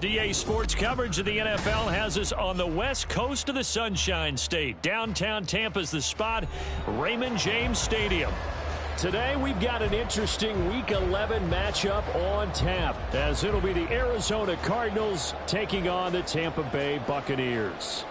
DA Sports coverage of the NFL has us on the west coast of the Sunshine State. Downtown Tampa's the spot, Raymond James Stadium. Today we've got an interesting Week 11 matchup on tap, as it'll be the Arizona Cardinals taking on the Tampa Bay Buccaneers.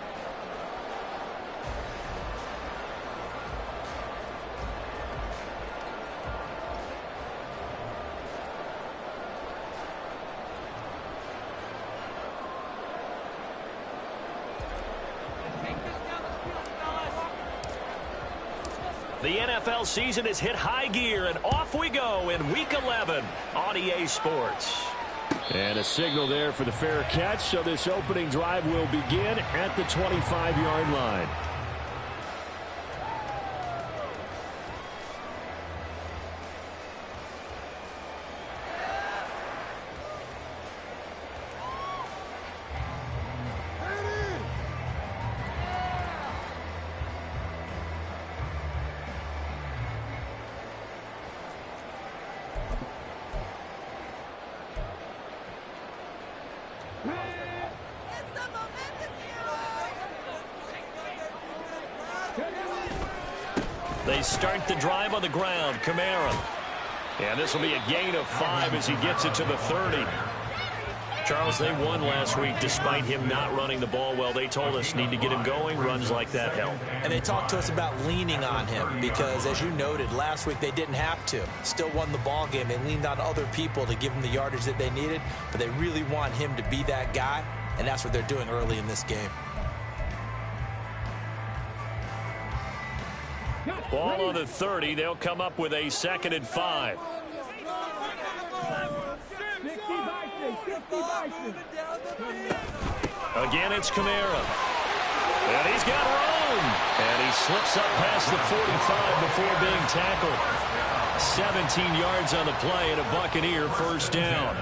The NFL season has hit high gear, and off we go in Week 11 on EA Sports. And a signal there for the fair catch, so this opening drive will begin at the 25-yard line. They start the drive on the ground. Kamara. And this will be a gain of 5 as he gets it to the 30. Charles, they won last week despite him not running the ball well. They told us need to get him going. Runs like that help. And they talked to us about leaning on him because, as you noted, last week they didn't have to. Still won the ball game. They leaned on other people to give them the yardage that they needed, but they really want him to be that guy, and that's what they're doing early in this game. Ball on the 30. They'll come up with a 2nd and 5. Again, it's Kamara. And he's got room. And he slips up past the 45 before being tackled. 17 yards on the play and a Buccaneer first down.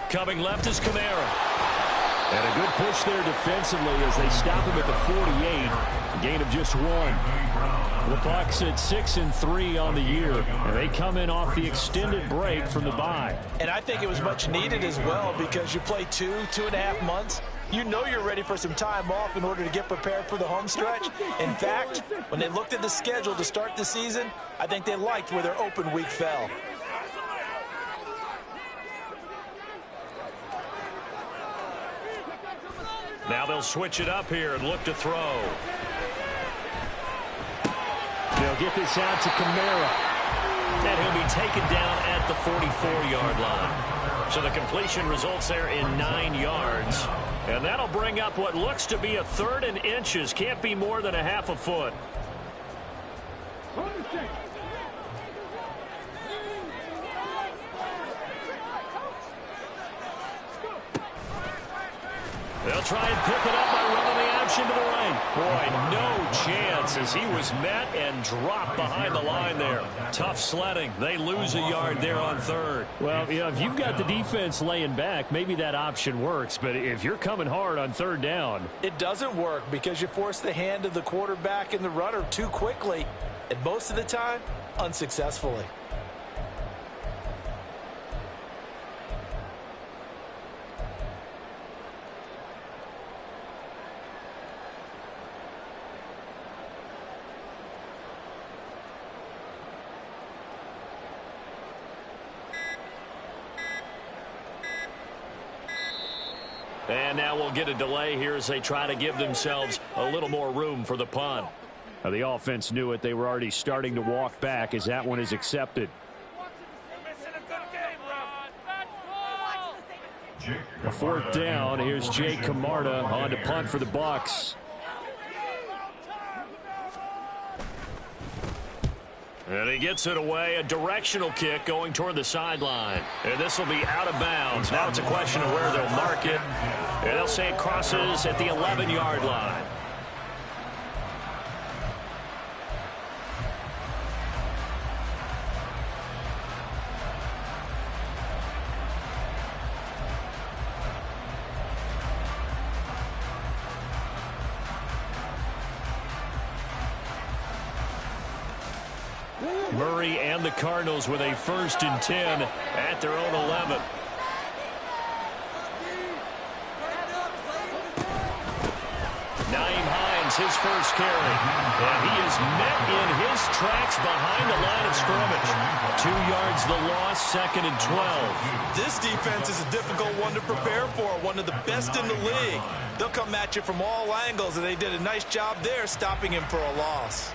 Coming left is Kamara. And a good push there defensively as they stop him at the 48. Gain of just 1. The Bucs at 6-3 on the year. And they come in off the extended break from the bye. And I think it was much needed as well because you play 2.5 months. You know you're ready for some time off in order to get prepared for the home stretch. In fact, when they looked at the schedule to start the season, I think they liked where their open week fell. Now they'll switch it up here and look to throw. They'll get this out to Kamara. And he'll be taken down at the 44-yard line. So the completion results there in 9 yards. And that'll bring up what looks to be a 3rd and inches. Can't be more than a half a foot. They'll try and pick it up by running the option to the right. Boy, no chance as he was met and dropped behind the line there. Tough sledding. They lose a yard there on 3rd. Well, you know, if you've got the defense laying back, maybe that option works. But if you're coming hard on 3rd down, it doesn't work because you force the hand of the quarterback and the runner too quickly. And most of the time, unsuccessfully. And now we'll get a delay here as they try to give themselves a little more room for the punt. Now the offense knew it. They were already starting to walk back as that one is accepted. A 4th down. Here's Jake Camarda on to punt for the Bucs. And he gets it away, a directional kick going toward the sideline. And this will be out of bounds. Now it's a question of where they'll mark it. And they'll say it crosses at the 11-yard line. Murray and the Cardinals with a 1st and 10 at their own 11. Nyheim Hines, his first carry. And he is met in his tracks behind the line of scrimmage. 2 yards the loss, 2nd and 12. This defense is a difficult one to prepare for, one of the best in the league. They'll come at you from all angles, and they did a nice job there stopping him for a loss.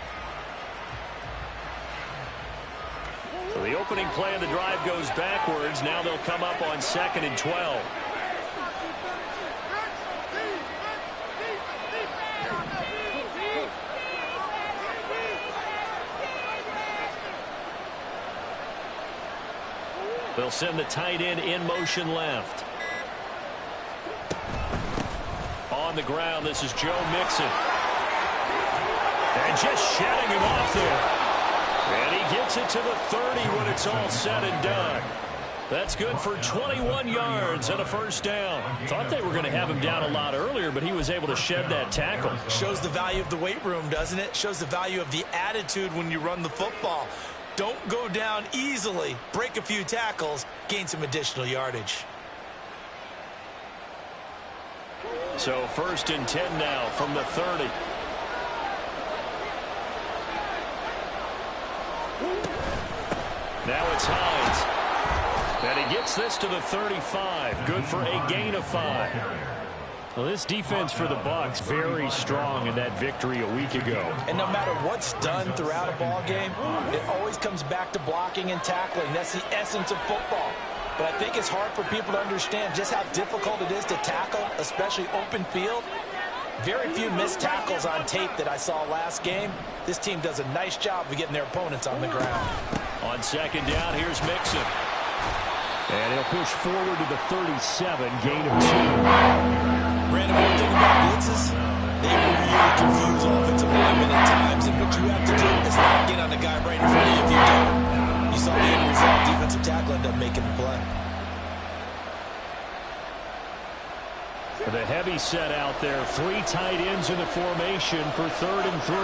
So the opening play of the drive goes backwards. Now they'll come up on 2nd and 12. They'll send the tight end in motion left. On the ground, this is Joe Mixon. And just shedding him off there. And he gets it to the 30 when it's all said and done. That's good for 21 yards and a 1st down. Thought they were going to have him down a lot earlier, but he was able to shed that tackle. Shows the value of the weight room, doesn't it? Shows the value of the attitude when you run the football. Don't go down easily. Break a few tackles. Gain some additional yardage. So 1st and 10 now from the 30. Now it's Hines. And he gets this to the 35. Good for a gain of 5. Well, this defense for the Bucs very strong in that victory a week ago. And no matter what's done throughout a ball game, it always comes back to blocking and tackling. That's the essence of football. But I think it's hard for people to understand just how difficult it is to tackle, especially open field. Very few missed tackles on tape that I saw last game. This team does a nice job of getting their opponents on the ground. On 2nd down, here's Mixon. And he'll push forward to the 37, gain of 2. Brandon, one thing about blitzes, they really confuse offensive linemen at times, and what you have to do is lock in on the guy right in front of you if you don't. You saw the end result, defensive tackle end up making the play. The heavy set out there, 3 tight ends in the formation for 3rd and 3.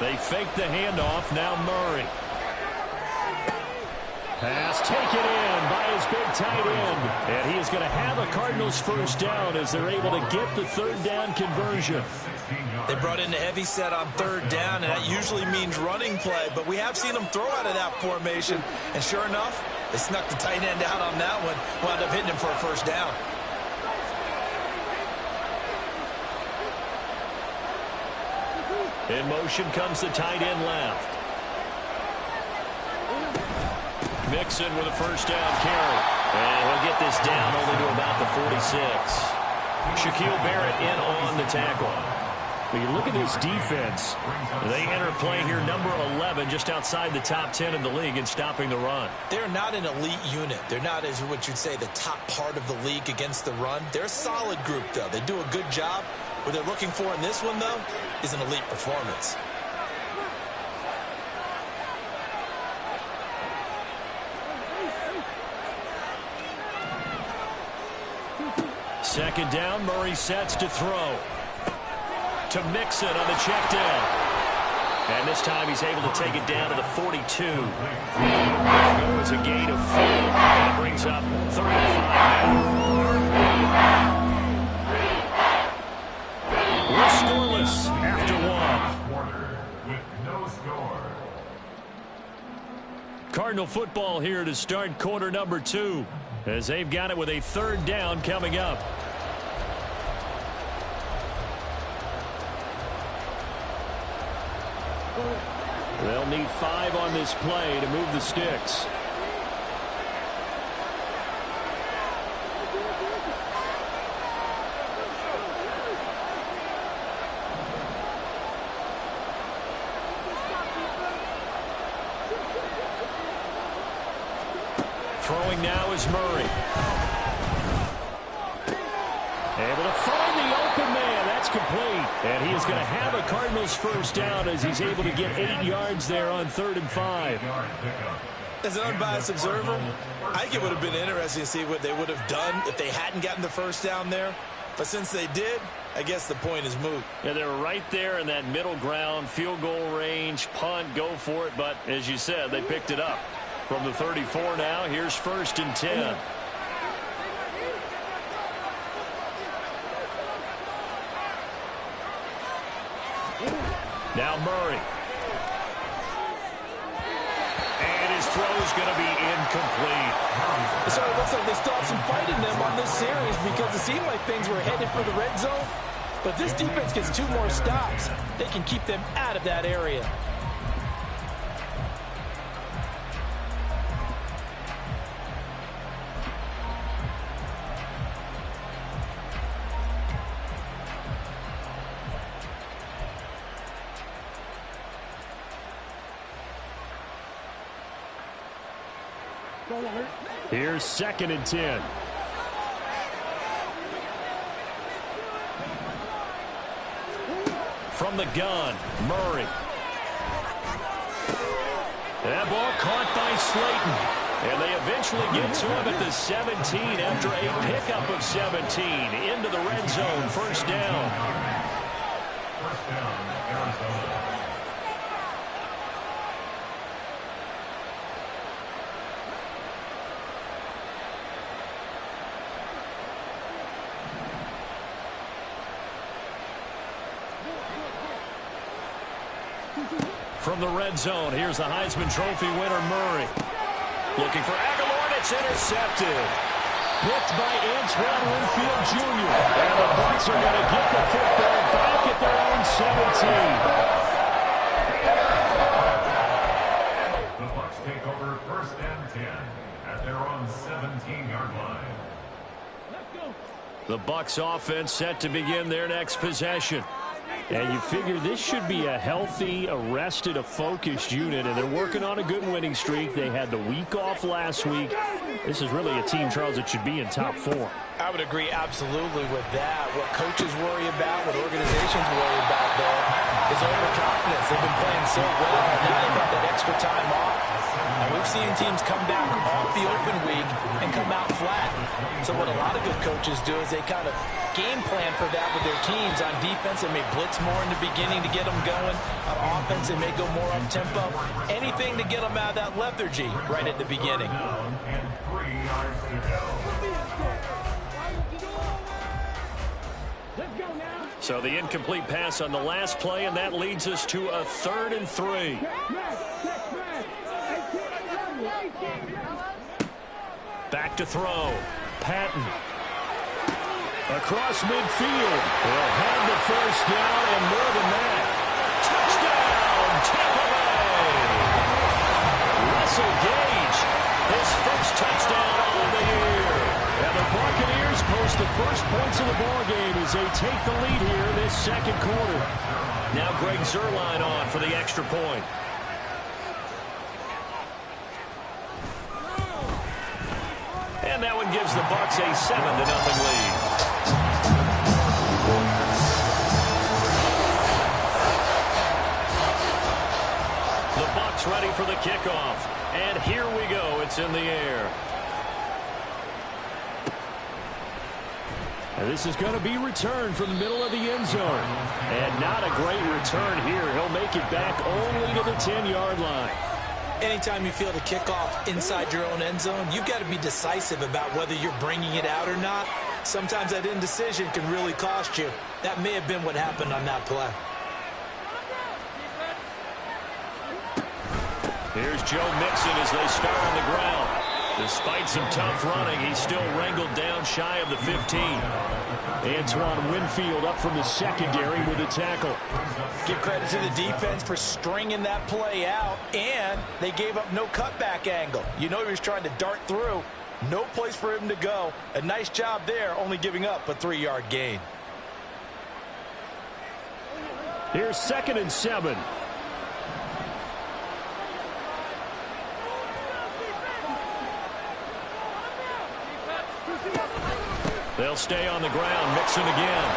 They fake the handoff, now Murray. Pass taken in by his big tight end. And he is going to have a Cardinals 1st down as they're able to get the 3rd down conversion. They brought in the heavy set on 3rd down, and that usually means running play. But we have seen them throw out of that formation. And sure enough, they snuck the tight end out on that one. Wound up hitting him for a 1st down. In motion comes the tight end left. Mixon with a 1st down carry. And he'll get this down only to about the 46. Shaquille Barrett in on the tackle. When you look at this defense, they enter play here number 11, just outside the top 10 in the league in stopping the run. They're not an elite unit. They're not, as what you'd say, the top part of the league against the run. They're a solid group, though. They do a good job. What they're looking for in this one, though, is an elite performance. Second down, Murray sets to throw. To Mixon on the check down. And this time he's able to take it down to the 42. There goes a gain of 4. And it brings up 3rd and 5 now. We're scoreless after 1. Cardinal football here to start quarter number 2, as they've got it with a 3rd down coming up. They'll need 5 on this play to move the sticks. Throwing now is Murray. Able to find the open man. That's complete. And he is going to have a Cardinals first down as he's able to get 8 yards there on 3rd and 5. As an unbiased observer, I think it would have been interesting to see what they would have done if they hadn't gotten the first down there. But since they did, I guess the point is moot. Yeah, they're right there in that middle ground, field goal range, punt, go for it. But as you said, they picked it up. From the 34 now, here's 1st and 10. Now Murray. And his throw is going to be incomplete. So it looks like they still have some fight in them on this series because it seemed like things were headed for the red zone. But this defense gets 2 more stops. They can keep them out of that area. Here's 2nd and 10. From the gun, Murray. That ball caught by Slayton. And they eventually get to him at the 17 after a pickup of 17. Into the red zone, first down. First down, Arizona. From the red zone, here's the Heisman Trophy winner, Murray. Looking for Aguilar, and it's intercepted. Picked by Antoine Winfield Jr. And the Bucs are going to get the football back at their own 17. The Bucs take over 1st and 10 at their own 17-yard line. The Bucs offense set to begin their next possession. And you figure this should be a healthy, a focused unit, and they're working on a good winning streak. They had the week off last week. This is really a team, Charles, that should be in top 4. I would agree absolutely with that. What coaches worry about, what organizations worry about, though, is overconfidence. They've been playing so well, and now they've got that extra time off. And we've seen teams come back off the open week and come out flat. So what a lot of good coaches do is they kind of game plan for that with their teams. On defense, they may blitz more in the beginning to get them going. On offense, they may go more up-tempo. Anything to get them out of that lethargy right at the beginning. And 3 yards to go. So the incomplete pass on the last play, and that leads us to a 3rd and 3. Back to throw. Patton. Across midfield. They'll have the first down and more than that. Touchdown, Tampa Bay. Russell Gage, his first touchdown on the year. And the Buccaneers post the first points of the ballgame as they take the lead here this 2nd quarter. Now Greg Zuerlein on for the extra point. And that one gives the Bucs a 7-0 lead. The Bucs ready for the kickoff. And here we go. It's in the air. And this is going to be returned from the middle of the end zone. And not a great return here. He'll make it back only to the 10-yard line. Anytime you feel the kickoff inside your own end zone, you've got to be decisive about whether you're bringing it out or not. Sometimes that indecision can really cost you. That may have been what happened on that play. Here's Joe Mixon as they start on the ground. Despite some tough running, he's still wrangled down shy of the 15. Antoine Winfield up from the secondary with a tackle. Give credit to the defense for stringing that play out, and they gave up no cutback angle. You know he was trying to dart through. No place for him to go. A nice job there, only giving up a 3-yard gain. Here's 2nd and 7. They'll stay on the ground. Mixon again.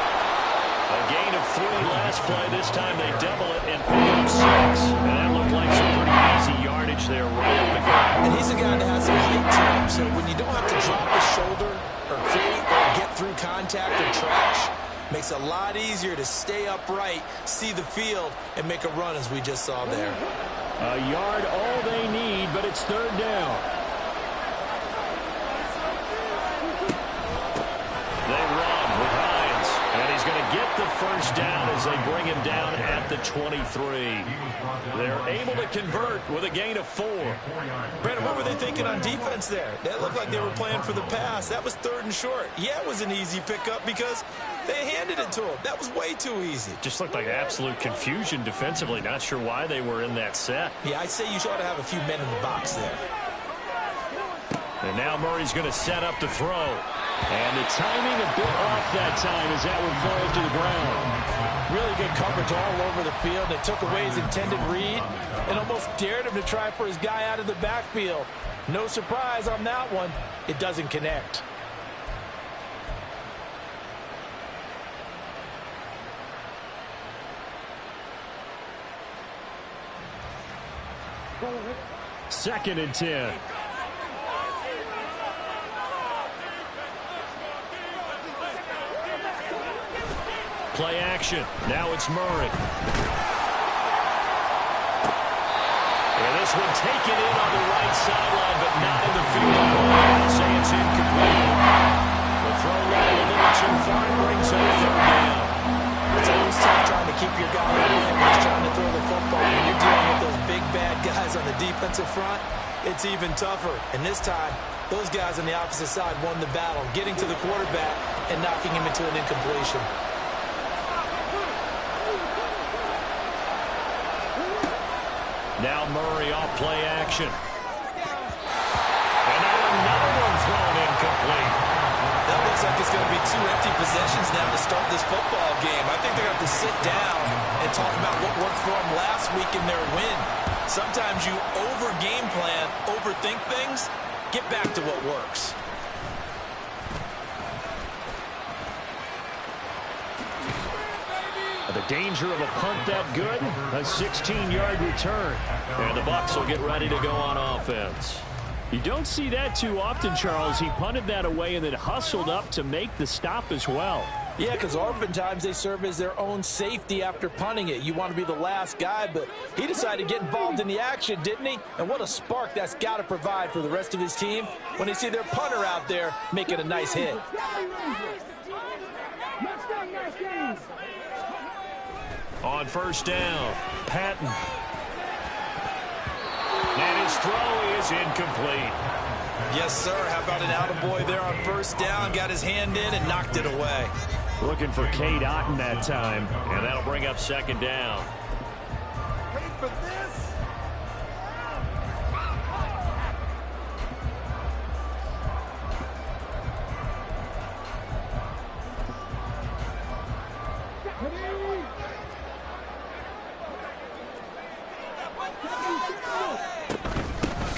A gain of 3 last play. This time they double it and pick up 6. And that looked like some pretty easy yardage there right up the ground. And he's a guy that has some height to him. So when you don't have to drop his shoulder or create or get through contact or trash, makes it a lot easier to stay upright, see the field, and make a run as we just saw there. A yard all they need, but it's 3rd down. They run with Hines, and he's going to get the 1st down as they bring him down at the 23. They're able to convert with a gain of 4. Brandon, what were they thinking on defense there? That looked like they were playing for the pass. That was 3rd and short. Yeah, it was an easy pickup because they handed it to him. That was way too easy. Just looked like absolute confusion defensively. Not sure why they were in that set. Yeah, I'd say you ought to have a few men in the box there. And now Murray's going to set up to throw. And the timing a bit off that time as that one falls to the ground. Really good coverage all over the field. It took away his intended read and almost dared him to try for his guy out of the backfield. No surprise on that one. It doesn't connect. Second and 10. Play action. Now it's Murray. And this one taken in on the right sideline, but not in the field goal. I'll say it's incomplete. The throw line a little too far brings home 3rd down. It's always tough trying to keep your guy in when he's trying to throw the football. When you're dealing with those big, bad guys on the defensive front, it's even tougher. And this time, those guys on the opposite side won the battle, getting to the quarterback and knocking him into an incompletion. Now Murray off play action. And now another one thrown incomplete. That looks like it's going to be 2 empty possessions now to start this football game. I think they're going to have to sit down and talk about what worked for them last week in their win. Sometimes you over-game plan, overthink things, get back to what works. The danger of a punt that good, a 16-yard return. And the Bucs will get ready to go on offense. You don't see that too often, Charles. He punted that away and then hustled up to make the stop as well. Yeah, because oftentimes they serve as their own safety after punting it. You want to be the last guy, but he decided to get involved in the action, didn't he? And what a spark that's got to provide for the rest of his team when they see their punter out there making a nice hit. On 1st down, Patton. And his throw is incomplete. Yes, sir. How about an attaboy there on 1st down? Got his hand in and knocked it away. Looking for Cade Otton that time, and that'll bring up 2nd down. Wait for this.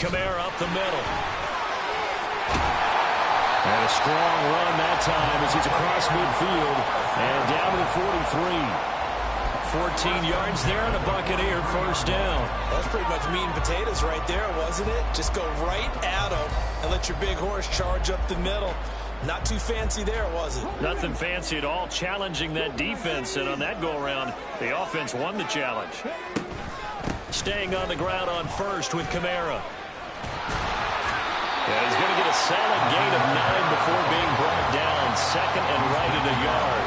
Kamara up the middle. And a strong run that time as he's across midfield and down to the 43. 14 yards there and a Buccaneer 1st down. That's pretty much meat and potatoes right there, wasn't it? Just go right at him and let your big horse charge up the middle. Not too fancy there, was it? Nothing fancy at all, challenging that defense, and on that go-around, the offense won the challenge. Staying on the ground on 1st with Kamara. Yeah, he's going to get a solid gain of 9 before being brought down. 2nd and right at a yard.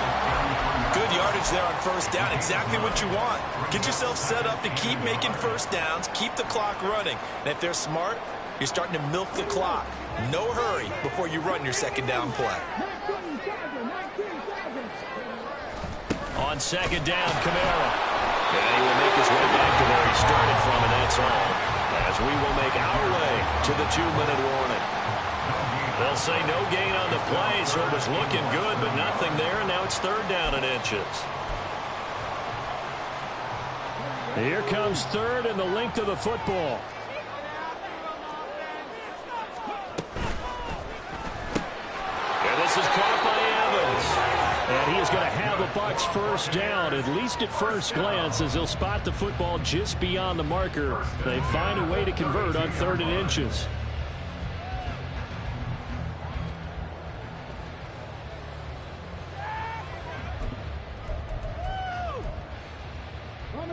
Good yardage there on 1st down. Exactly what you want. Get yourself set up to keep making 1st downs, keep the clock running. And if they're smart, you're starting to milk the clock. No hurry before you run your 2nd down play. On 2nd down, Kamara. And he will make his way back to where he started from, and that's all. As we will make our way to the 2-minute warning. They'll say no gain on the play, so it was looking good, but nothing there, and now it's 3rd down and inches. Here comes 3rd and the length of the football. And this is caught by marks first down, at least at first glance, as they'll spot the football just beyond the marker. They find a way to convert on 3rd and inches.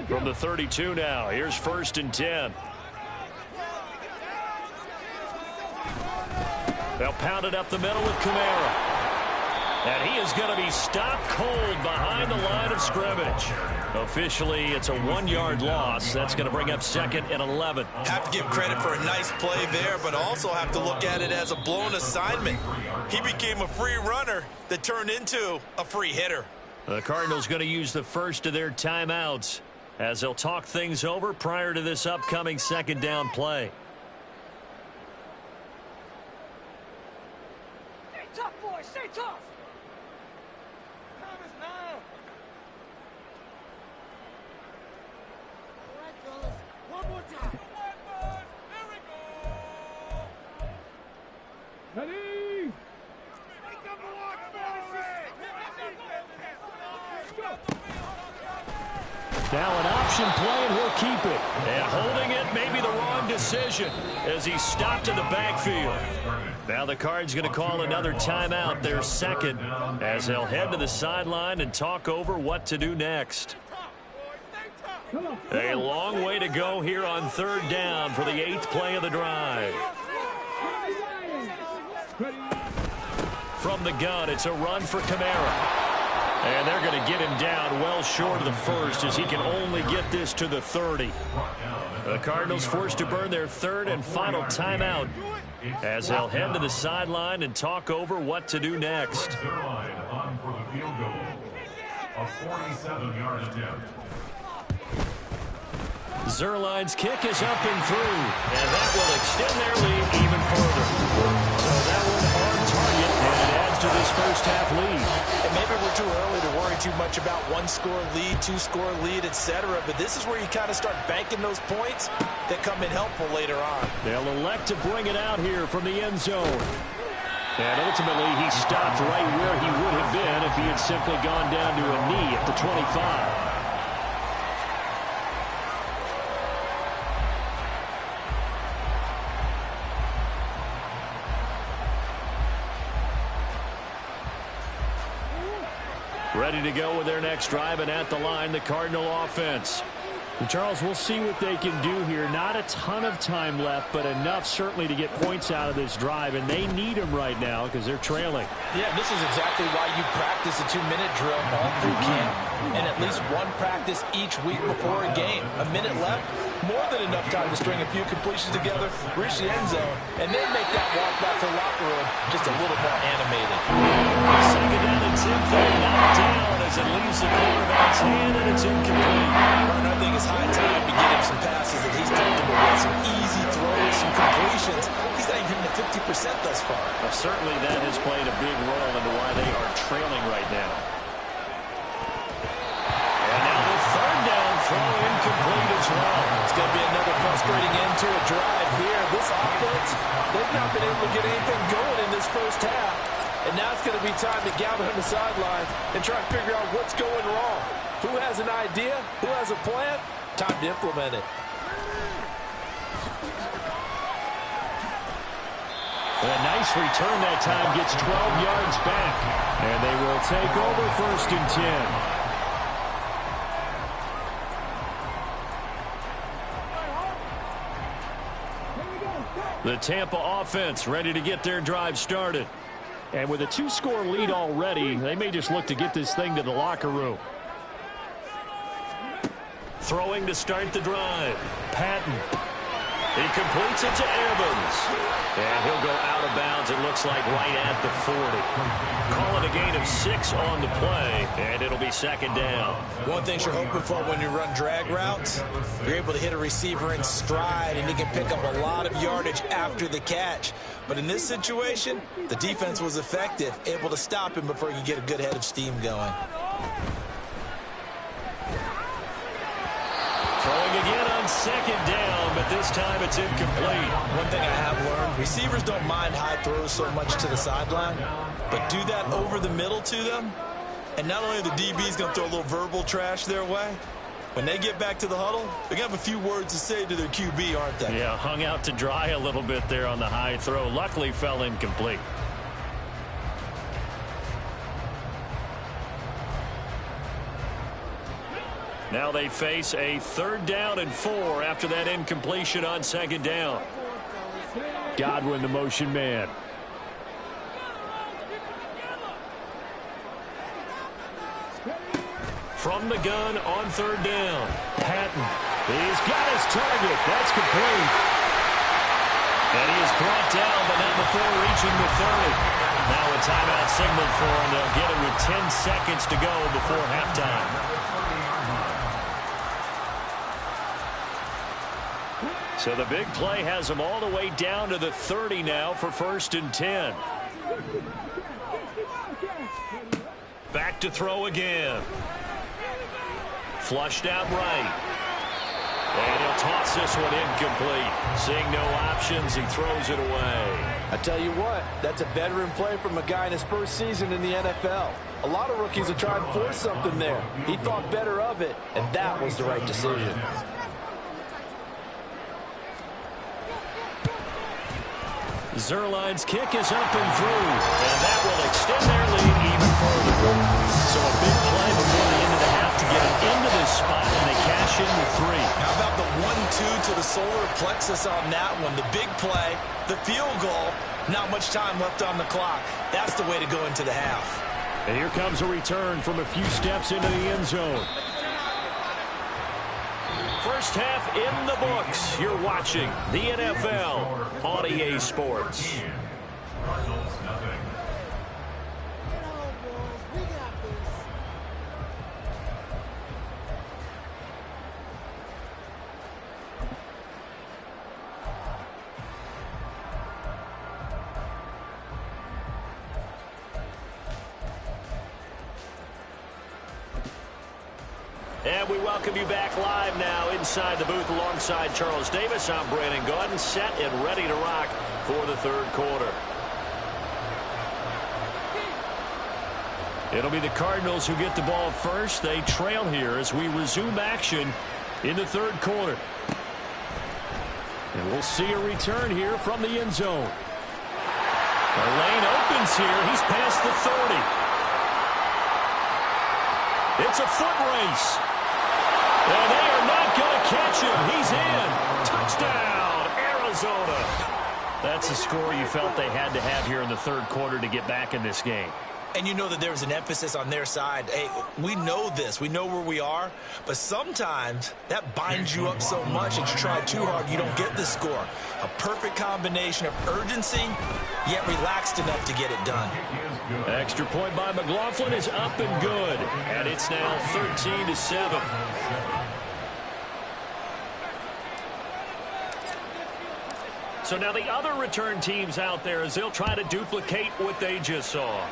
From the 32 now, here's 1st and 10. They'll pound it up the middle with Kamara. And he is going to be stopped cold behind the line of scrimmage. Officially, it's a 1-yard loss. That's going to bring up 2nd and 11. Have to give credit for a nice play there, but also have to look at it as a blown assignment. He became a free runner that turned into a free hitter. The Cardinals going to use the first of their timeouts as they'll talk things over prior to this upcoming 2nd down play. Stay tough, boys. Stay tough. Time is now. All right, fellas. One more time. There we go. Ready? Make up the walk, Now an option play, and he'll keep it. And holding it may be the wrong decision as he stopped in the backfield. Now the Cards going to call another timeout, their 2nd, as they'll head to the sideline and talk over what to do next. A long way to go here on 3rd down for the 8th play of the drive. From the gun, it's a run for Kamara. And they're going to get him down well short of the 1st as he can only get this to the 30. The Cardinals forced to burn their 3rd and final timeout as they'll head to the sideline and talk over what to do next. Zerline on for the field goal. A 47-yard attempt. Zerline's kick is up and through, and that will extend their lead even further. So that one on target, and it adds to this first half lead. And maybe we're too early to worry too much about 1-score lead, 2-score lead, etc. But this is where you kind of start banking those points that come in helpful later on. They'll elect to bring it out here from the end zone. And ultimately, he stopped right where he would have been if he had simply gone down to a knee at the 25. Ready to go with their next drive, and at the line, the Cardinal offense. And Charles, we'll see what they can do here. Not a ton of time left, but enough certainly to get points out of this drive, and they need them right now because they're trailing. Yeah, this is exactly why you practice a 2-minute drill all through camp, and at least one practice each week before a game. A minute left, more than enough time to string a few completions together, reach the end zone, and then make that walk back to the locker room just a little more animated. Second down and 10, knocked down as it leaves the quarterback's hand, and it's incomplete. I think it's high time to get him some passes that he's comfortable with, some easy throws, some completions. He's not even hitting the 50% thus far. Well, certainly that has played a big role into why they are trailing right now. And now the 3rd down throw incomplete as well. It's going to be another frustrating end to a drive here. This offense, they've not been able to get anything going in this first half. And now it's going to be time to gather on the sidelines and try to figure out what's going wrong. Who has an idea? Who has a plan? Time to implement it. A nice return that time, gets 12 yards back. And they will take over 1st and 10. The Tampa offense ready to get their drive started. And with a 2-score lead already, they may just look to get this thing to the locker room. Throwing to start the drive. Patton. He completes it to Evans. And he'll go out of bounds, it looks like, right at the 40. Call it a gain of 6 on the play, and it'll be 2nd down. One thing you're hoping for when you run drag routes, you're able to hit a receiver in stride, and he can pick up a lot of yardage after the catch. But in this situation, the defense was effective, able to stop him before he could get a good head of steam going. Throwing again on 2nd down, but this time it's incomplete. One thing I have learned, receivers don't mind high throws so much to the sideline, but do that over the middle to them, And not only are the DBs going to throw a little verbal trash their way, when they get back to the huddle, they're going to have a few words to say to their QB, aren't they? Yeah, hung out to dry a little bit there on the high throw. Luckily fell incomplete. Now they face a 3rd down and 4 after that incompletion on 2nd down. Godwin, the motion man. From the gun on 3rd down. Patton. He's got his target. That's complete. And he is brought down, but not before reaching the 30. Now a timeout signaled for him. They'll get it with 10 seconds to go before halftime. So the big play has them all the way down to the 30 now for 1st and 10. Back to throw again. Flushed out right. And he'll toss this one incomplete. Seeing no options, he throws it away. I tell you what, that's a veteran play from a guy in his first season in the NFL. A lot of rookies are trying to force something there. He thought better of it, and that was the right decision. Zerline's kick is up and through, and that will extend their lead even further. So a big play before the end of the half to get them into this spot, and they cash in with 3. How about the 1-2 to the solar plexus on that one? The big play, the field goal, not much time left on the clock. That's the way to go into the half. And here comes a return from a few steps into the end zone. First half in the books. You're watching the NFL on EA Sports. Cardinals nothing. Get on, boys. We got this. And we welcome you back live now inside the booth alongside Charles Davis. I'm Brandon Gaudin, set and ready to rock for the 3rd quarter. It'll be the Cardinals who get the ball first. They trail here as we resume action in the 3rd quarter. And we'll see a return here from the end zone. The lane opens here. He's past the 30. It's a foot race. And they are not going to catch him. He's in. Touchdown, Arizona. That's a score you felt they had to have here in the 3rd quarter to get back in this game. And you know that there was an emphasis on their side. Hey, we know this. We know where we are. But sometimes that binds you up so much that you try too hard, you don't get the score. A perfect combination of urgency, yet relaxed enough to get it done. Extra point by McLaughlin is up and good. And it's now 13-7. So now the other return teams out there as they'll try to duplicate what they just saw.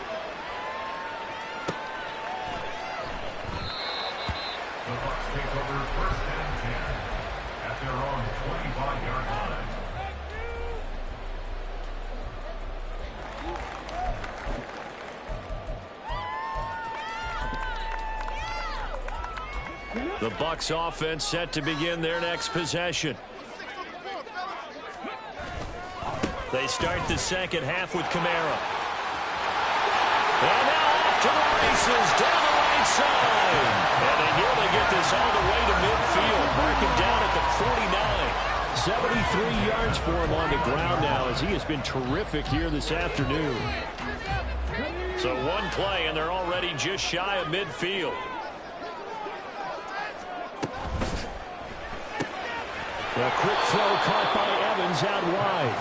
The Bucs take over 1st and 10 at their own 25-yard line. The Bucs offense set to begin their next possession. They start the 2nd half with Kamara. And now off to the races down the right side. And they nearly get this all the way to midfield. Marking down at the 49. 73 yards for him on the ground now as he has been terrific here this afternoon. So one play and they're already just shy of midfield. A quick throw caught by Evans out wide.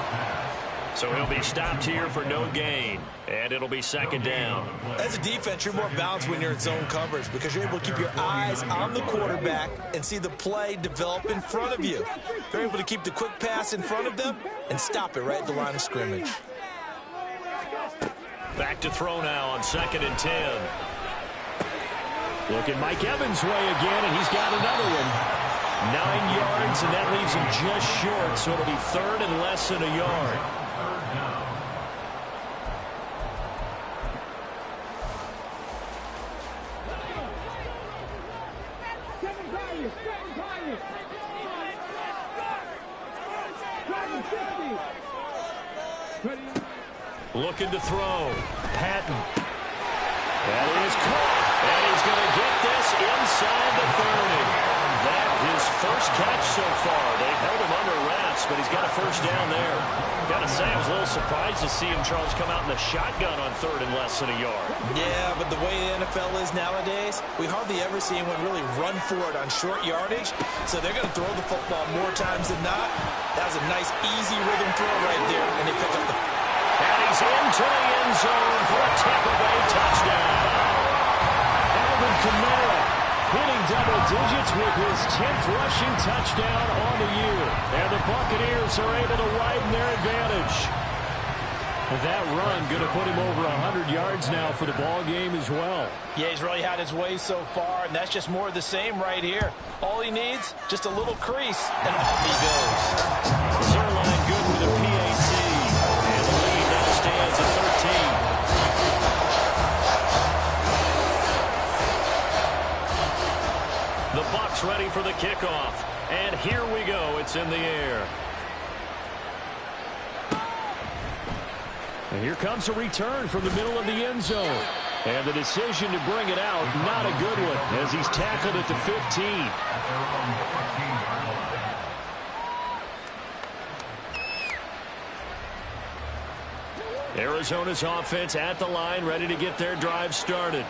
So he'll be stopped here for no gain. And it'll be 2nd down. As a defense, you're more balanced when you're in zone coverage because you're able to keep your eyes on the quarterback and see the play develop in front of you. You're able to keep the quick pass in front of them and stop it right at the line of scrimmage. Back to throw now on 2nd and 10. Looking Mike Evans' way again, and he's got another one. 9 yards, and that leaves him just short, so it'll be 3rd and less than a yard. Looking to throw. Patton. That is caught. And he's going to get this inside the 30. That his first catch so far. They've held him under wraps, but he's got a first down there. Got to say, I was a little surprised to see him, Charles, come out in the shotgun on third and less than a yard. Yeah, but the way the NFL is nowadays, we hardly ever see anyone really run for it on short yardage. So they're going to throw the football more times than not. That was a nice, easy rhythm throw right there, and they pick up the... And he's into the end zone for a Tampa Bay touchdown. Alvin Kamara hitting double digits with his 10th rushing touchdown on the year. And the Buccaneers are able to widen their advantage. And that run going to put him over 100 yards now for the ball game as well. Yeah, he's really had his way so far, and that's just more of the same right here. All he needs, just a little crease, and off he goes. Zerline good with a PAT. And the lead now stands at 13. The Bucs ready for the kickoff. And here we go. It's in the air. And here comes a return from the middle of the end zone. And the decision to bring it out, not a good one, as he's tackled at the 15. Arizona's offense at the line, ready to get their drive started.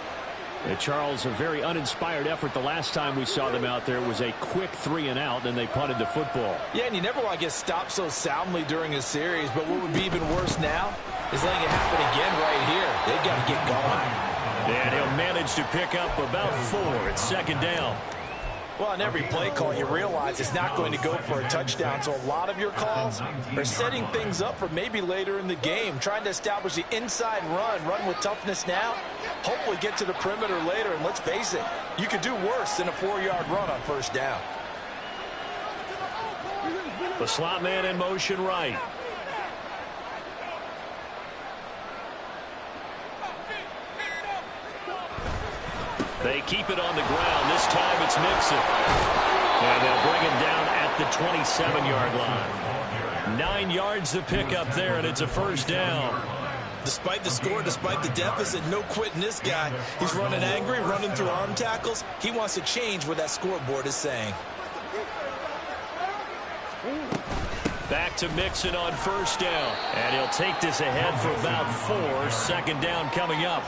Charles, a very uninspired effort the last time we saw them out there. It was a quick 3-and-out, and they punted the football. Yeah, and you never want to get stopped so soundly during a series, but what would be even worse now is letting it happen again right here. They've got to get going. And he'll manage to pick up about 4 at second down. Well, on every play call, you realize it's not going to go for a touchdown, so a lot of your calls are setting things up for maybe later in the game, trying to establish the inside run with toughness now, hopefully get to the perimeter later, and let's face it, you could do worse than a 4-yard run on first down. The slot man in motion right. They keep it on the ground. This time it's Mixon. And they'll bring him down at the 27-yard line. 9 yards to pick up there, and it's a first down. Despite the score, despite the deficit, no quitting this guy. He's running angry, running through arm tackles. He wants to change what that scoreboard is saying. Back to Mixon on first down. And he'll take this ahead for about 4. Second down coming up.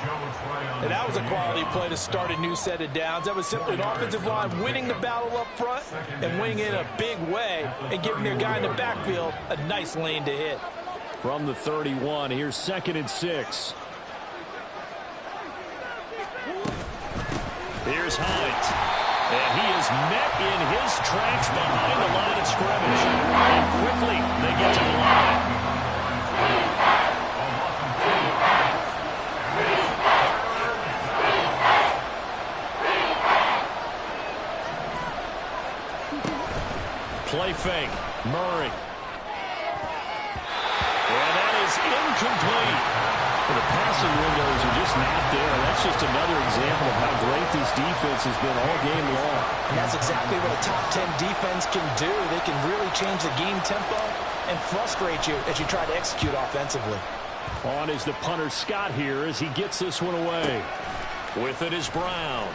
And that was a quality play to start a new set of downs. That was simply an offensive line winning the battle up front and winning in a big way and giving their guy in the backfield a nice lane to hit. From the 31, here's 2nd and 6. Here's Hines. And he is met in his tracks behind the line of scrimmage. And quickly, they get to the line. Play fake. Murray. And that is incomplete. Well, the passing windows are just not there. That's just another example of how great this defense has been all game long. And that's exactly what a top 10 defense can do. They can really change the game tempo and frustrate you as you try to execute offensively. On is the punter Scott here as he gets this one away. With it is Brown.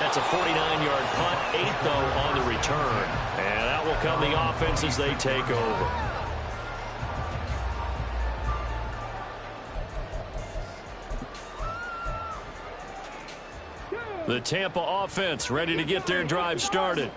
That's a 49-yard punt, 8 though on the return. And that will come the offense as they take over. The Tampa offense ready to get their drive started.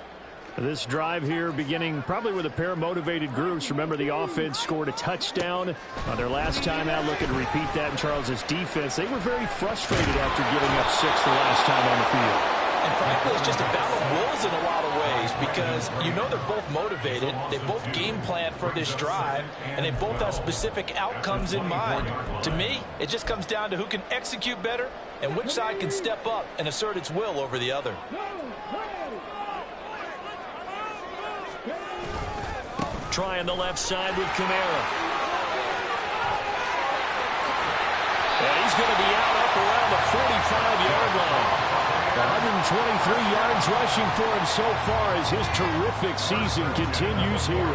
This drive here beginning probably with a pair of motivated groups. Remember, the offense scored a touchdown on their last time out. Looking to repeat that in Charles's defense. They were very frustrated after giving up 6 the last time on the field. And frankly, it's just a battle of wills in a lot of ways because you know they're both motivated. They both game plan for this drive, and they both have specific outcomes in mind. To me, it just comes down to who can execute better and which side can step up and assert its will over the other. Trying the left side with Kamara. And he's going to be out up around the 45-yard line. 120 23 yards rushing for him so far as his terrific season continues here.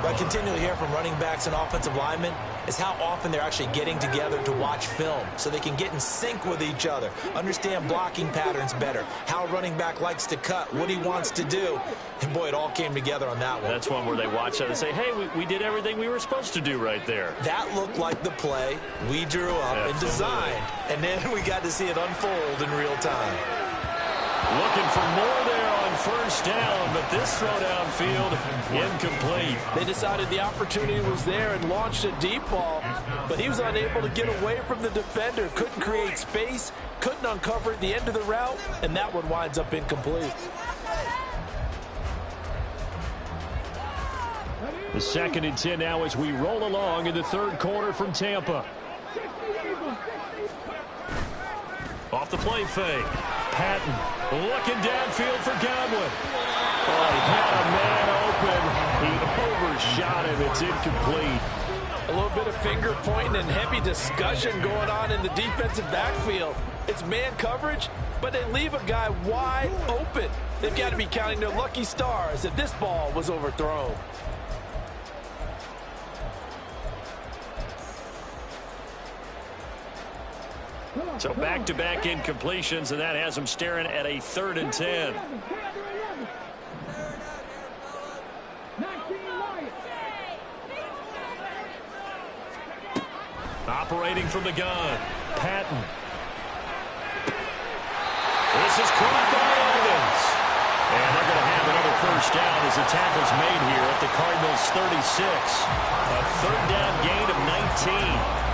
What I continually hear from running backs and offensive linemen is how often they're actually getting together to watch film so they can get in sync with each other, understand blocking patterns better, how a running back likes to cut, what he wants to do. And, boy, it all came together on that one. That's one where they watch that and say, hey, we did everything we were supposed to do right there. That looked like the play we drew up and designed, and then we got to see it unfold in real time. Looking for more there on first down, but this throw downfield incomplete. They decided the opportunity was there and launched a deep ball, but he was unable to get away from the defender, couldn't create space, couldn't uncover at the end of the route, and that one winds up incomplete. The 2nd and 10 now as we roll along in the third quarter from Tampa. Off the play fake. Patton looking downfield for Godwin. Oh, he had a man open. He overshot him. It's incomplete. A little bit of finger pointing and heavy discussion going on in the defensive backfield. It's man coverage, but they leave a guy wide open. They've got to be counting their lucky stars if this ball was overthrown. So back-to-back incompletions, and that has them staring at a 3rd and 10. Operating from the gun, Patton. This is caught by Evans. And they're going to have another first down as the tackle's made here at the Cardinals' 36. A 3rd down gain of 19.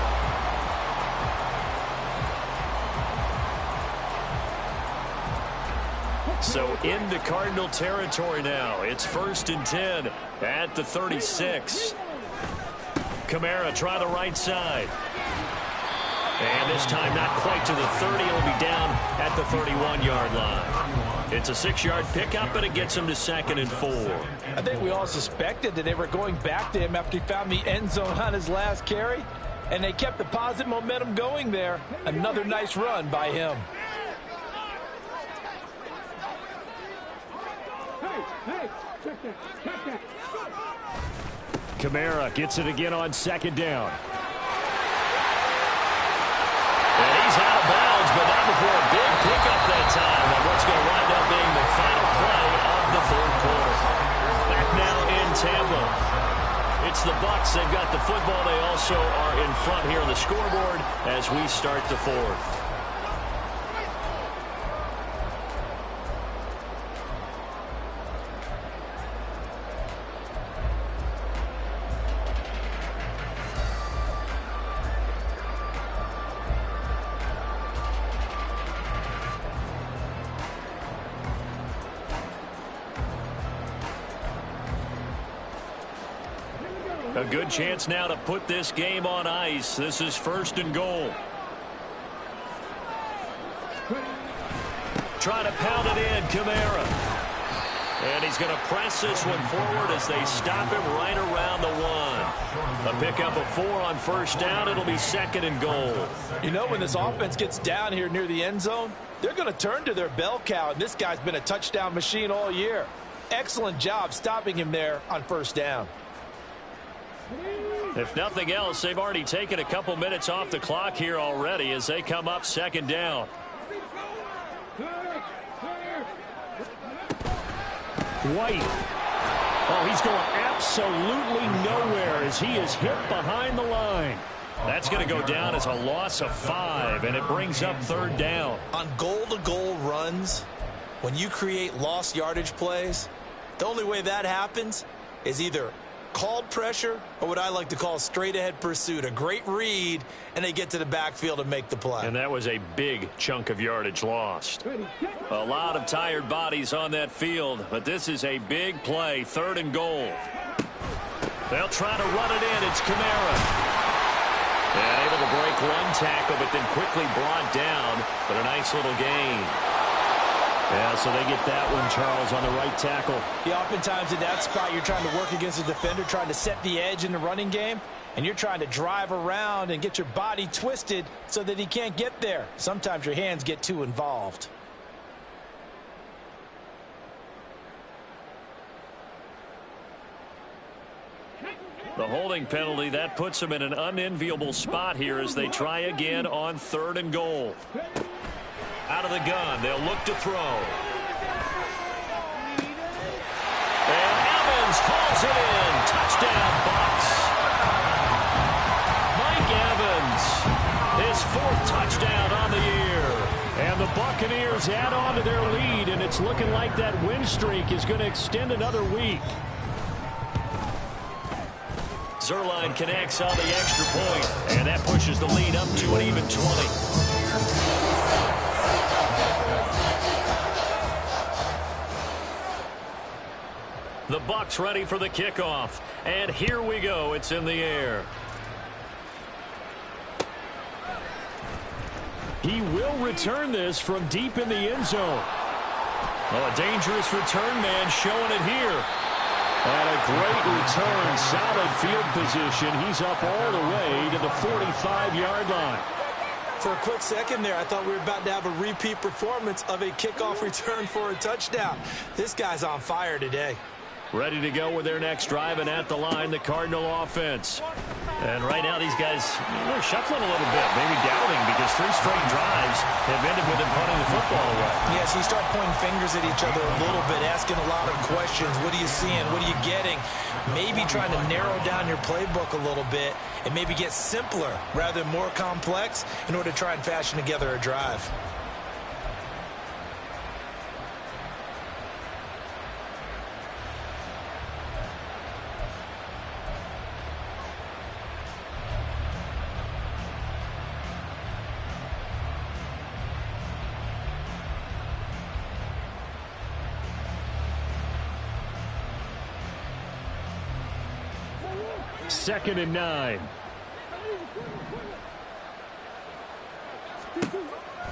So into Cardinal territory now. It's 1st and 10 at the 36. Kamara try the right side. And this time not quite to the 30. It'll be down at the 31-yard line. It's a 6-yard pickup, but it gets him to 2nd and 4. I think we all suspected that they were going back to him after he found the end zone on his last carry. And they kept the positive momentum going there. Another nice run by him. Kamara gets it again on 2nd down. And he's out of bounds, but not before a big pickup that time on what's going to wind up being the final play of the 3rd quarter. Back now in Tampa. It's the Bucs. They've got the football. They also are in front here on the scoreboard as we start the 4th. A good chance now to put this game on ice. This is 1st and goal. Try to pound it in, Kamara. And he's going to press this one forward as they stop him right around the 1. A pickup of 4 on 1st down. It'll be 2nd and goal. You know, when this offense gets down here near the end zone, they're going to turn to their bell cow, and this guy's been a touchdown machine all year. Excellent job stopping him there on 1st down. If nothing else, they've already taken a couple minutes off the clock here already as they come up 2nd down. White. Oh, he's going absolutely nowhere as he is hit behind the line. That's going to go down as a loss of 5, and it brings up 3rd down. On goal-to-goal runs, when you create lost yardage plays, the only way that happens is either called pressure or what I like to call straight-ahead pursuit. A great read, and they get to the backfield and make the play. And that was a big chunk of yardage lost. A lot of tired bodies on that field, but this is a big play. 3rd and goal. They'll try to run it in. It's Kamara. And able to break one tackle, but then quickly brought down. But a nice little gain. Yeah, so they get that one, Charles, on the right tackle. Yeah, oftentimes in that spot, you're trying to work against a defender, trying to set the edge in the running game, and you're trying to drive around and get your body twisted so that he can't get there. Sometimes your hands get too involved. The holding penalty, that puts them in an unenviable spot here as they try again on 3rd and goal. Out of the gun, they'll look to throw. And Evans hauls it in. Touchdown, Bucs. Mike Evans, his 4th touchdown on the year. And the Buccaneers add on to their lead, and it's looking like that win streak is going to extend another week. Zerline connects on the extra point, and that pushes the lead up to an even 20. The Bucs ready for the kickoff, and here we go. It's in the air. He will return this from deep in the end zone. Well, a dangerous return man showing it here. And a great return, solid field position. He's up all the way to the 45-yard line. For a quick second there, I thought we were about to have a repeat performance of a kickoff return for a touchdown. This guy's on fire today. Ready to go with their next drive, and at the line, the Cardinal offense. And right now, these guys, they're shuffling a little bit, maybe doubting, because 3 straight drives have ended with them punting the football away. Yeah, so you start pointing fingers at each other a little bit, asking a lot of questions. What are you seeing? What are you getting? Maybe trying to narrow down your playbook a little bit and maybe get simpler rather than more complex in order to try and fashion together a drive. Second and 9.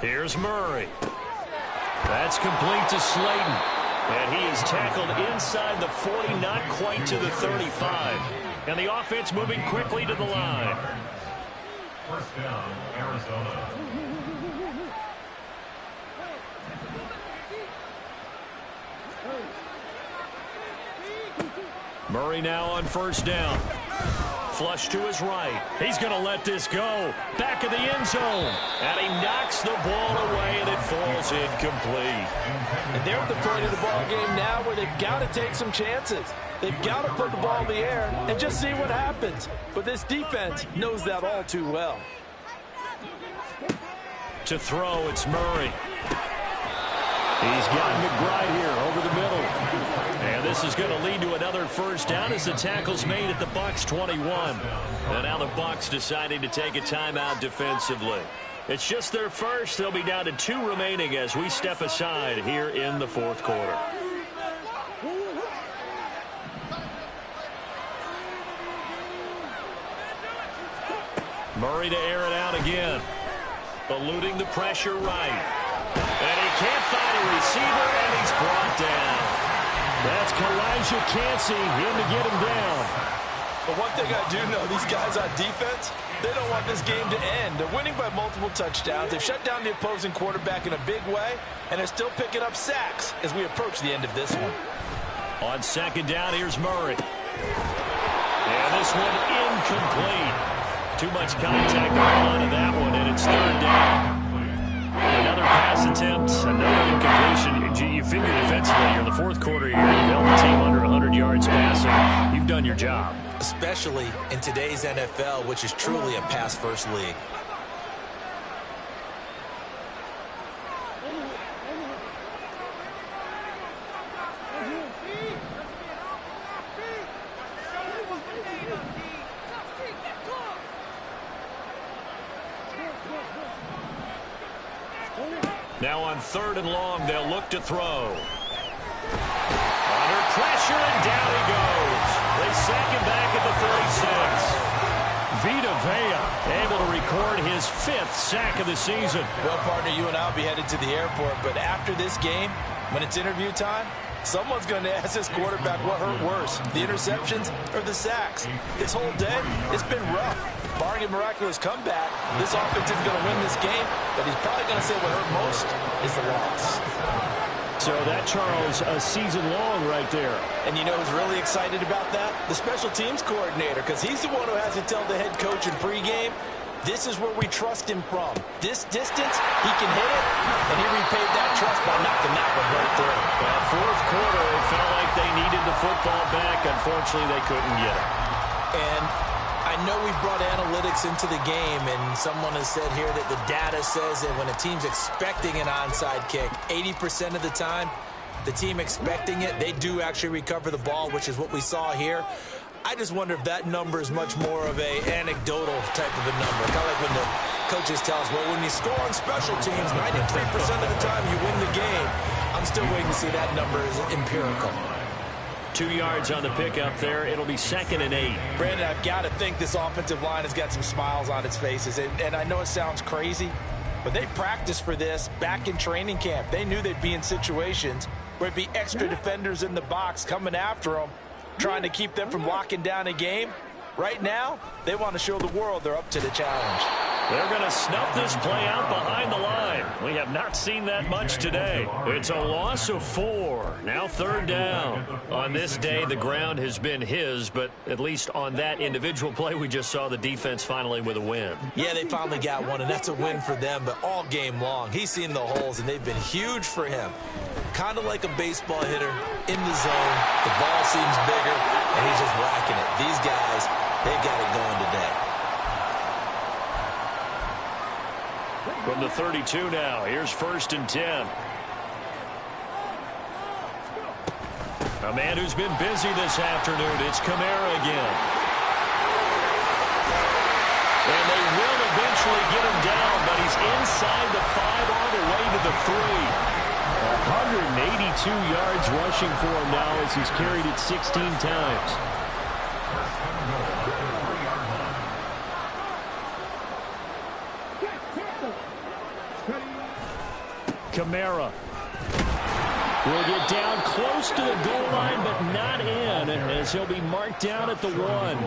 Here's Murray. That's complete to Slayton. And he is tackled inside the 40, not quite to the 35. And the offense moving quickly to the line. First down, Arizona. Murray now on first down. Flush to his right. He's going to let this go. Back of the end zone. And he knocks the ball away, and it falls incomplete. And they're at the point of the ball game now where they've got to take some chances. They've got to put the ball in the air and just see what happens. But this defense knows that all too well. To throw, it's Murray. He's got McBride here over the middle. And this is going to lead to another first down as the tackle's made at the Bucs 21. And now the Bucs deciding to take a timeout defensively. It's just their first. They'll be down to 2 remaining as we step aside here in the 4th quarter. Murray to air it out again. Eluding the pressure right. And he can't find a receiver, and he's brought down. That's Kalijah Cansey in to get him down. But one thing I do know, these guys on defense, they don't want this game to end. They're winning by multiple touchdowns. They've shut down the opposing quarterback in a big way, and they're still picking up sacks as we approach the end of this one. On second down, here's Murray. And this one incomplete. Too much contact on to that one, and it's 3rd down. Another pass attempt, another incompletion. You figure defensively, you're in the 4th quarter here. You've held the team under 100 yards passing. You've done your job. Especially in today's NFL, which is truly a pass-first league. Now on 3rd and long, they'll look to throw. Under pressure, and down he goes. They sack him back at the 36. Vita Vea able to record his 5th sack of the season. Well, partner, you and I will be headed to the airport, but after this game, when it's interview time, someone's going to ask this quarterback what hurt worse, the interceptions or the sacks. This whole day, it's been rough. Barring a miraculous comeback, this offense is going to win this game, but he's probably going to say what hurt most is the loss. So So that, Charles, a season long right there. And you know who's really excited about that? The special teams coordinator, because he's the one who has to tell the head coach in pregame, this is where we trust him from. This distance, he can hit it, and he repaid that trust by knocking that one right through. Well, fourth quarter, it felt like they needed the football back. Unfortunately, they couldn't get it. And I know we brought analytics into the game, and someone has said here that the data says that when a team's expecting an onside kick, 80% of the time, the team expecting it, they do actually recover the ball, which is what we saw here. I just wonder if that number is much more of a anecdotal type of a number. Kind of like when the coaches tell us, well, when you score on special teams, 93% of the time you win the game. I'm still waiting to see that number is empirical. 2 yards on the pickup there. It'll be 2nd and 8. Brandon, I've got to think this offensive line has got some smiles on its faces. And I know it sounds crazy, but they practiced for this back in training camp. They knew they'd be in situations where it'd be extra defenders in the box coming after them, trying to keep them from locking down a game. Right now, they want to show the world they're up to the challenge. They're going to snuff this play out behind the line. We have not seen that much today. It's a loss of 4. Now 3rd down. On this day, the ground has been his, but at least on that individual play, we just saw the defense finally with a win. Yeah, they finally got one, and that's a win for them, but all game long, he's seen the holes, and they've been huge for him. Kind of like a baseball hitter in the zone. The ball seems bigger, and he's just whacking it. These guys, they've got it going today. From the 32 now, here's 1st and 10. A man who's been busy this afternoon, it's Kamara again. And they will eventually get him down, but he's inside the 5 on the way to the 3. 182 yards rushing for him now as he's carried it 16 times. Kamara will get down close to the goal line, but not in, as he'll be marked down at the 1.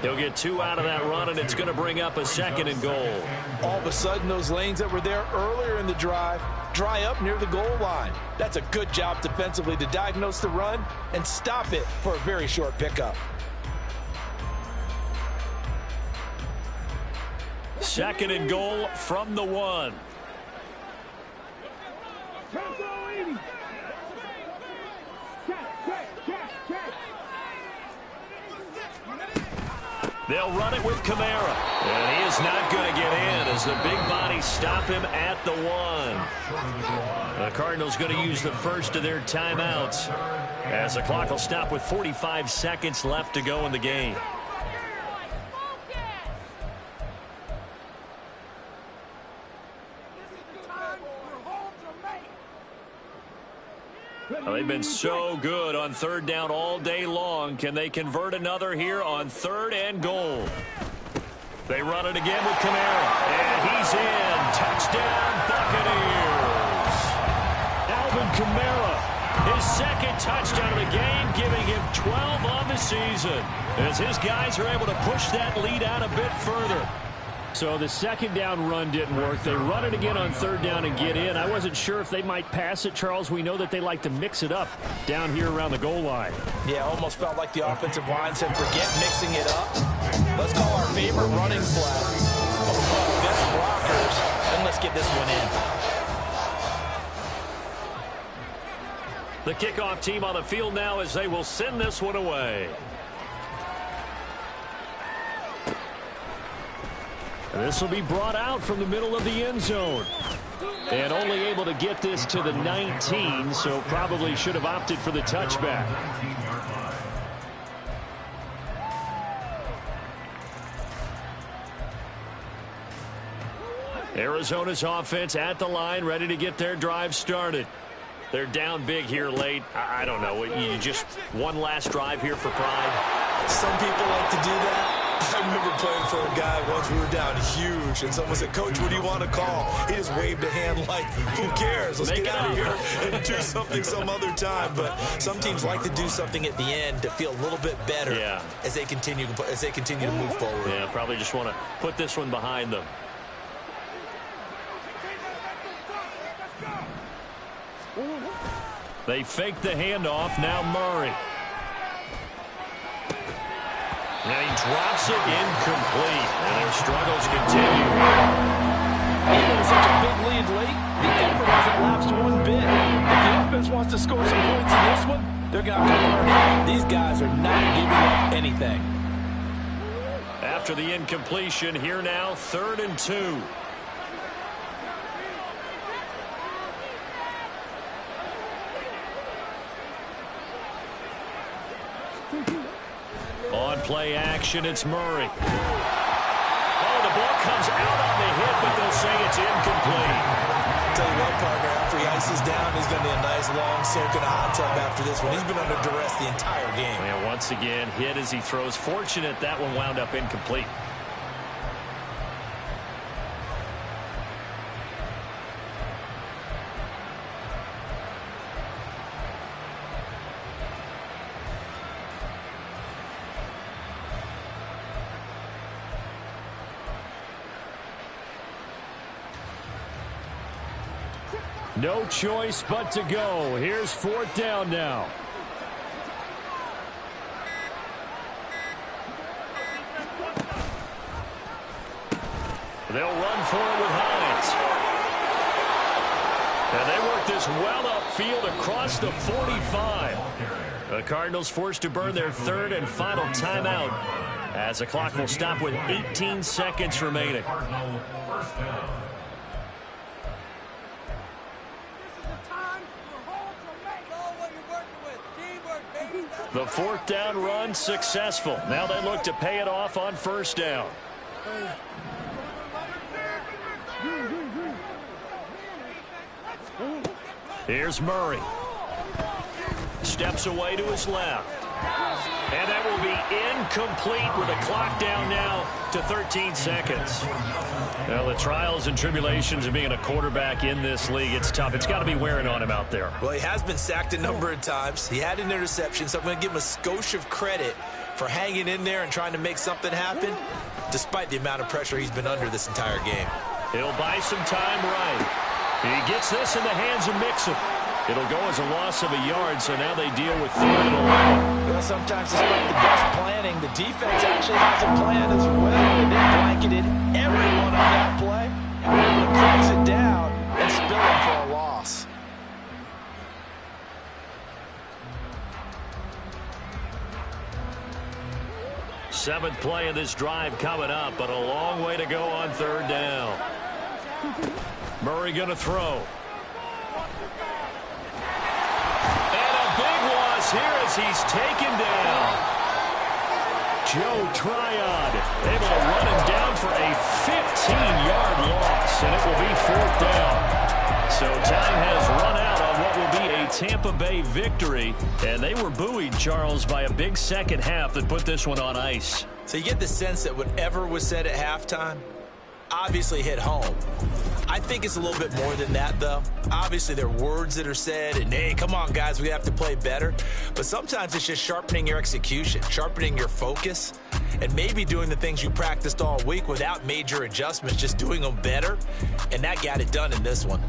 He'll get 2 out of that run, and it's going to bring up a 2nd and goal. All of a sudden, those lanes that were there earlier in the drive dry up near the goal line. That's a good job defensively to diagnose the run and stop it for a very short pickup. 2nd and goal from the 1. They'll run it with Kamara. And he is not going to get in as the big bodies stop him at the 1. The Cardinals going to use the first of their timeouts as the clock will stop with 45 seconds left to go in the game. Well, they've been so good on 3rd down all day long. Can they convert another here on 3rd and goal? They run it again with Kamara. And he's in. Touchdown, Buccaneers. Alvin Kamara, his 2nd touchdown of the game, giving him 12 on the season, as his guys are able to push that lead out a bit further. So the 2nd down run didn't work. They run it again on 3rd down and get in. I wasn't sure if they might pass it, Charles. We know that they like to mix it up down here around the goal line. Yeah, almost felt like the offensive line said, forget mixing it up. Let's call our favorite running play best blockers, and let's get this one in. The kickoff team on the field now as they will send this one away. This will be brought out from the middle of the end zone. And only able to get this to the 19, so probably should have opted for the touchback. Arizona's offense at the line, ready to get their drive started. They're down big here late. I don't know. You just one last drive here for pride. Some people like to do that. I remember playing for a guy once. We were down huge, and someone said, Coach, what do you want to call? He just waved a hand like, who cares? Let's get out of here and do something some other time. But some teams like to do something at the end to feel a little bit better as they continue to move forward. Yeah, probably just want to put this one behind them. They fake the handoff. Now Murray. And he drops it incomplete. And their struggles continue. Even with such a big lead late, the effort hasn't lapsed one bit. If the offense wants to score some points in this one, they're going to have to learn it. These guys are not giving up anything. After the incompletion, here now, 3rd and 2. On play action, it's Murray. Oh, the ball comes out on the hit, but they'll say it's incomplete. Tell you what, partner, after he ices down, he's going to need a nice long soak in a hot tub after this one. He's been under duress the entire game. And once again, hit as he throws. Fortunate that one wound up incomplete. No choice but to go. Here's 4th down now. They'll run for it with Hines. And they work this well upfield across the 45. The Cardinals forced to burn their 3rd and final timeout as the clock will stop with 18 seconds remaining. The 4th down run successful. Now they look to pay it off on 1st down. Here's Murray. Steps away to his left. And that will be incomplete with the clock down now to 13 seconds. Well, the trials and tribulations of being a quarterback in this league, it's tough. It's got to be wearing on him out there. Well, he has been sacked a number of times. He had an interception, so I'm going to give him a skosh of credit for hanging in there and trying to make something happen, despite the amount of pressure he's been under this entire game. He'll buy some time right. He gets this in the hands of Mixon. It'll go as a loss of a yard, so now they deal with 3rd and 11. Well, sometimes despite the best planning, the defense actually has a plan as well. And they blanketed everyone on that play. And were able to close it down and spill it for a loss. Seventh play of this drive coming up, but a long way to go on 3rd down. Murray going to throw. Here as he's taken down. Joe Tryon able to run him down for a 15-yard loss, and it will be 4th down. So time has run out on what will be a Tampa Bay victory, and they were buoyed, Charles, by a big second half that put this one on ice. So you get the sense that whatever was said at halftime obviously hit home. I think it's a little bit more than that, though. Obviously, there are words that are said, and, hey, come on, guys, we have to play better. But sometimes it's just sharpening your execution, sharpening your focus, and maybe doing the things you practiced all week without major adjustments, just doing them better. And that got it done in this one.